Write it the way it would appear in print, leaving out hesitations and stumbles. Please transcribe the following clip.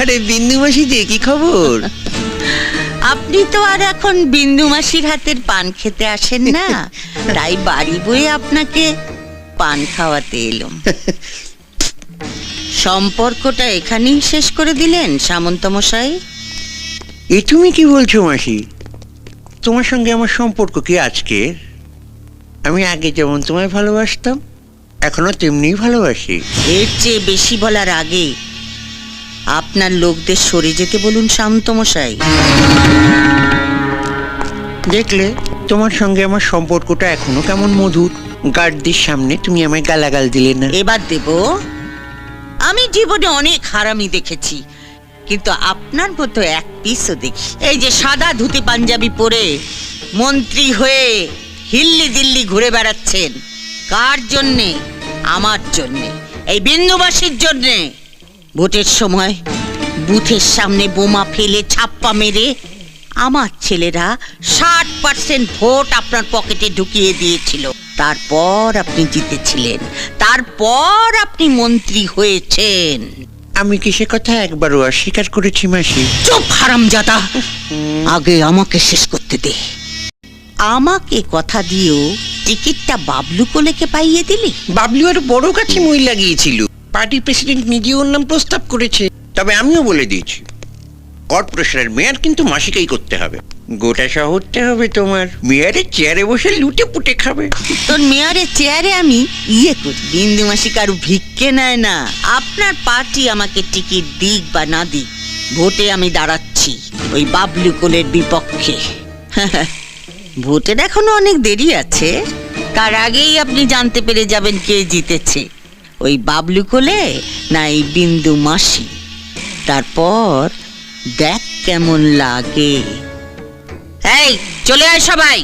আরে বিন্দু মাসি যে কি খবর? আপনি তো আর এখন বিন্দু মাসির হাতের পান খেতে আসেন না, তাই বাড়ি বয়ে আপনাকে পান খাওয়াতে এলাম। সম্পর্কটা এখানেই শেষ করে দিলেন সামন্ত মশাই? এ তুমি কি বলছো মাসি? তোমার সঙ্গে আমার সম্পর্ক কি আজকের? আমি আগে যেমন তোমায় ভালোবাসতাম এখনো তেমনি ভালোবাসি। এর চেয়ে বেশি বলার আগে আপনার লোকদের সরে যেতে বলুন সামন্ত মশাই। দেখলে তোমার সঙ্গে আমার সম্পর্কটা এখনো কেমন মধুর। গার্ডদের সামনে তুমি আমায় গালাগাল দিলে না। এবার দেব। আমি জীবনে অনেক হারামি দেখেছি, কিন্তু আপনার মতো এক পিসও দেখি। এই যে সাদা ধুতি পাঞ্জাবি পরে মন্ত্রী হয়ে হিল্লি দিল্লি ঘুরে বেড়াচ্ছেন, কার জন্যে? আমার জন্যে, এই বিন্দুবাসীর জন্যে। ভোটের সময় বুথের সামনে বোমা ফেলে ছাপ্পা মেরে আমার ছেলেরা 60% ভোট আপনার পকেটে ঢুকিয়ে দিয়েছিল। তারপর আপনি জিতেছিলেন, তারপর আপনি মন্ত্রী হয়েছেন। আমি কি সে কথা একবারও অস্বীকার করেছি মাসি? চুপ হারামজাদা, আগে আমাকে শেষ করতে দে। আমাকে কথা দিয়েও টিকিটটা বাবলু কোলেকে পাইয়ে দিলি। বাবলু আর বড় কাছে মই লাগিয়েছিল। পার্টি প্রেসিডেন্ট নিজে ওর নাম প্রস্তাব করেছে। তবে আমিও বলে দিয়েছি, কর্পোরেশনের মেয়র কিন্তু মাসিকেই করতে হবে। গোটা শহরটা হবে তোমার। মেয়রের চেয়ারে বসে লুটে পুটে খাবে। তোর মেয়রের চেয়ারে আমি করি। বিন্দু মাসি কারু ভিক্ষে নেয় না। আপনার পার্টি আমাকে টিকিট দিক বা না দিক, ভোটে আমি দাঁড়াচ্ছি ওই বাবলু কোলের বিপক্ষে। ভোটের এখনো অনেক দেরি আছে, তার আগেই আপনি জানতে পেরে যাবেন কে জিতেছে, ওই বাবলু কোলে না এই বিন্দু মাসি। তারপর দেখ কেমন লাগে। এই চলে আয় সবাই।